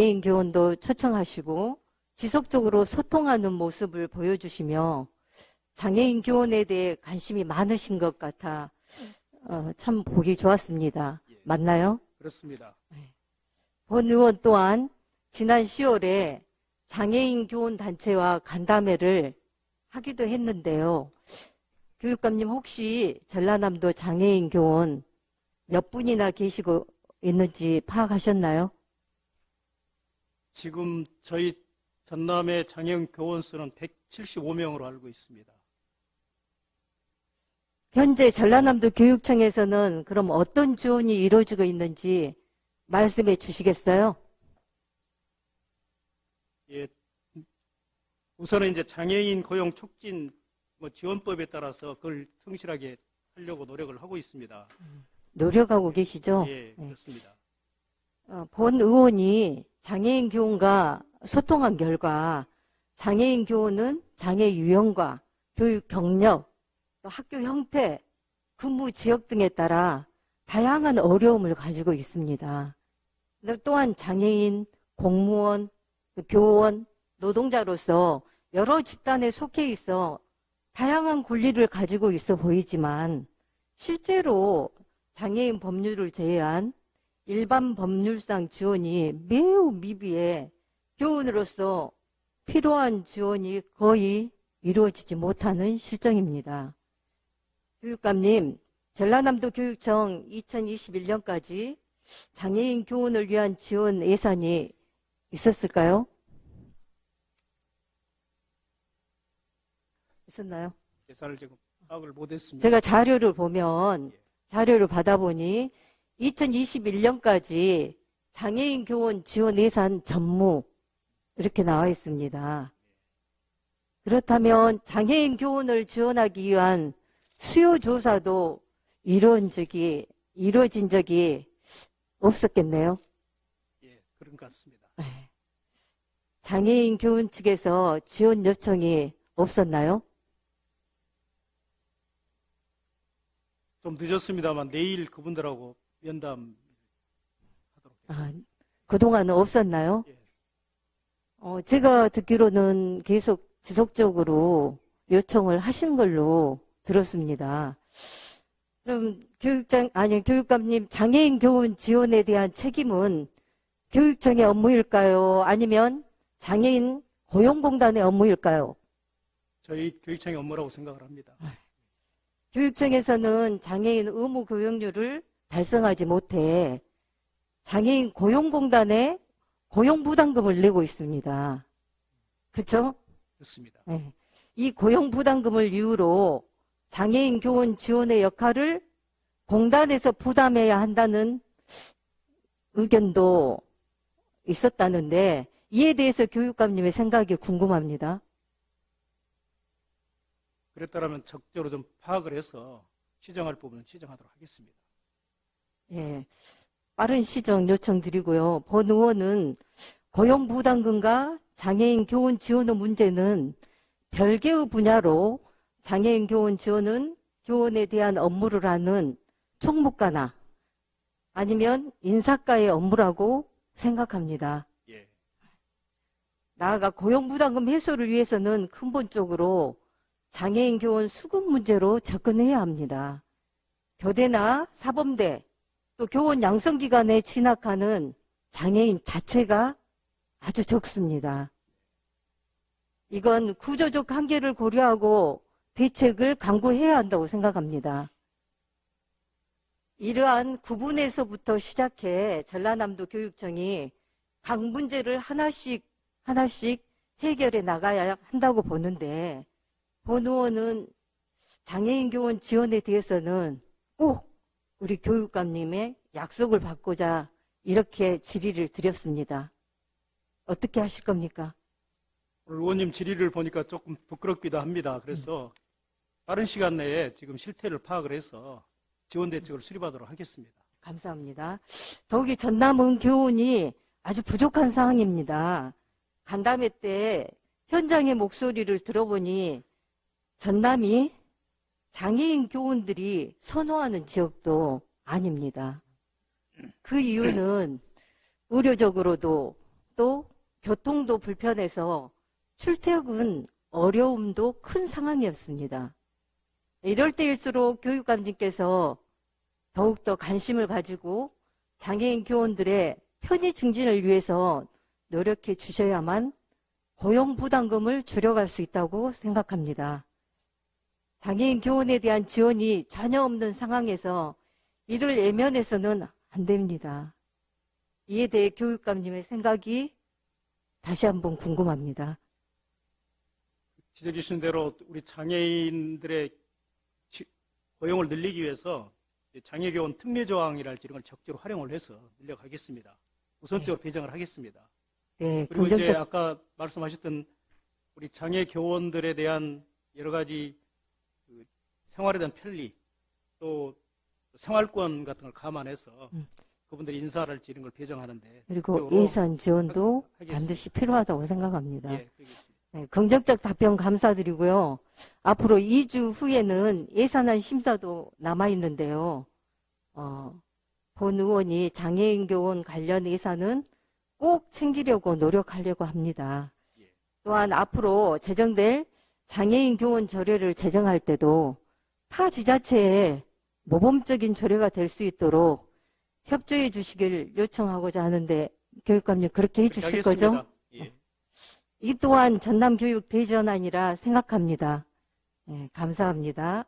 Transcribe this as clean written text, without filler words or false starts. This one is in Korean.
장애인 교원도 초청하시고 지속적으로 소통하는 모습을 보여주시며 장애인 교원에 대해 관심이 많으신 것 같아 참 보기 좋았습니다. 예. 맞나요? 그렇습니다. 본 의원 또한 지난 10월에 장애인 교원 단체와 간담회를 하기도 했는데요. 교육감님 혹시 전라남도 장애인 교원 몇 분이나 계시고 있는지 파악하셨나요? 지금 저희 전남의 장애인 교원 수는 175명으로 알고 있습니다. 현재 전라남도 교육청에서는 그럼 어떤 지원이 이루어지고 있는지 말씀해 주시겠어요? 예, 우선은 이제 장애인 고용 촉진 지원법에 따라서 그걸 성실하게 하려고 노력을 하고 있습니다. 노력하고 계시죠? 예, 그렇습니다. 본 의원이 장애인 교원과 소통한 결과 장애인 교원은 장애 유형과 교육 경력, 또 학교 형태, 근무 지역 등에 따라 다양한 어려움을 가지고 있습니다. 또한 장애인, 공무원, 교원, 노동자로서 여러 집단에 속해 있어 다양한 권리를 가지고 있어 보이지만 실제로 장애인 법률을 제외한 일반 법률상 지원이 매우 미비해 교원으로서 필요한 지원이 거의 이루어지지 못하는 실정입니다. 교육감님, 전라남도 교육청 2021년까지 장애인 교원을 위한 지원 예산이 있었을까요? 있었나요? 예산을 지금 파악을 못했습니다. 제가 자료를 보면, 자료를 받아보니 2021년까지 장애인 교원 지원 예산 전무 이렇게 나와 있습니다. 그렇다면 장애인 교원을 지원하기 위한 수요 조사도 이루어진 적이 없었겠네요. 예, 그런 것 같습니다. 장애인 교원 측에서 지원 요청이 없었나요? 좀 늦었습니다만 내일 그분들하고 면담 하도록 하겠습니다. 그동안은 없었나요? 예. 제가 듣기로는 계속 지속적으로 요청을 하신 걸로 들었습니다. 그럼 교육감님, 장애인 교원 지원에 대한 책임은 교육청의 업무일까요? 아니면 장애인 고용공단의 업무일까요? 저희 교육청의 업무라고 생각을 합니다. 교육청에서는 장애인 의무 교육률을 달성하지 못해 장애인 고용공단에 고용부담금을 내고 있습니다. 그렇죠? 그렇습니다. 네. 이 고용부담금을 이유로 장애인 교원 지원의 역할을 공단에서 부담해야 한다는 의견도 있었다는데 이에 대해서 교육감님의 생각이 궁금합니다. 그랬다면 적절히 좀 파악을 해서 시정할 부분은 시정하도록 하겠습니다. 예, 빠른 시정 요청드리고요. 본 의원은 고용부담금과 장애인 교원 지원의 문제는 별개의 분야로 장애인 교원 지원은 교원에 대한 업무를 하는 총무과나 아니면 인사과의 업무라고 생각합니다. 예. 나아가 고용부담금 해소를 위해서는 근본적으로 장애인 교원 수급 문제로 접근해야 합니다. 교대나 사범대 또 교원 양성기관에 진학하는 장애인 자체가 아주 적습니다. 이건 구조적 한계를 고려하고 대책을 강구해야 한다고 생각합니다. 이러한 구분에서부터 시작해 전라남도 교육청이 각 문제를 하나씩 해결해 나가야 한다고 보는데 본 의원은 장애인 교원 지원에 대해서는 꼭 우리 교육감님의 약속을 받고자 이렇게 질의를 드렸습니다. 어떻게 하실 겁니까? 오늘 의원님 질의를 보니까 조금 부끄럽기도 합니다. 그래서 빠른 시간 내에 지금 실태를 파악을 해서 지원 대책을 수립하도록 하겠습니다. 감사합니다. 더욱이 전남은 교원이 아주 부족한 상황입니다. 간담회 때 현장의 목소리를 들어보니 전남이 장애인 교원들이 선호하는 지역도 아닙니다. 그 이유는 의료적으로도 또 교통도 불편해서 출퇴근 어려움도 큰 상황이었습니다. 이럴 때일수록 교육감님께서 더욱더 관심을 가지고 장애인 교원들의 편의 증진을 위해서 노력해 주셔야만 고용 부담금을 줄여갈 수 있다고 생각합니다. 장애인 교원에 대한 지원이 전혀 없는 상황에서 이를 외면해서는 안 됩니다. 이에 대해 교육감님의 생각이 다시 한번 궁금합니다. 지적해 주신 대로 우리 장애인들의 고용을 늘리기 위해서 장애교원 특례조항이랄지 이런 걸 적극적으로 활용을 해서 늘려가겠습니다. 우선적으로 배정을 하겠습니다. 네, 그리고 이제 긍정적, 아까 말씀하셨던 우리 장애교원들에 대한 여러 가지 그 생활에 대한 편리 또 생활권 같은 걸 감안해서 그분들이 인사랄지 이런 걸 배정하는데 그리고 적극적으로 예산 지원도 하겠습니다. 반드시 필요하다고 생각합니다. 예, 그러겠습니다. 네, 긍정적 답변 감사드리고요. 앞으로 2주 후에는 예산안 심사도 남아있는데요. 본 의원이 장애인 교원 관련 예산은 꼭 챙기려고 노력하려고 합니다. 예. 또한 앞으로 제정될 장애인 교원 조례를 제정할 때도 타 지자체에 모범적인 조례가 될 수 있도록 협조해 주시길 요청하고자 하는데 교육감님 그렇게 해 주실 거죠? 하겠습니다. 예. 이 또한 전남교육 대전안이라 생각합니다. 네, 감사합니다.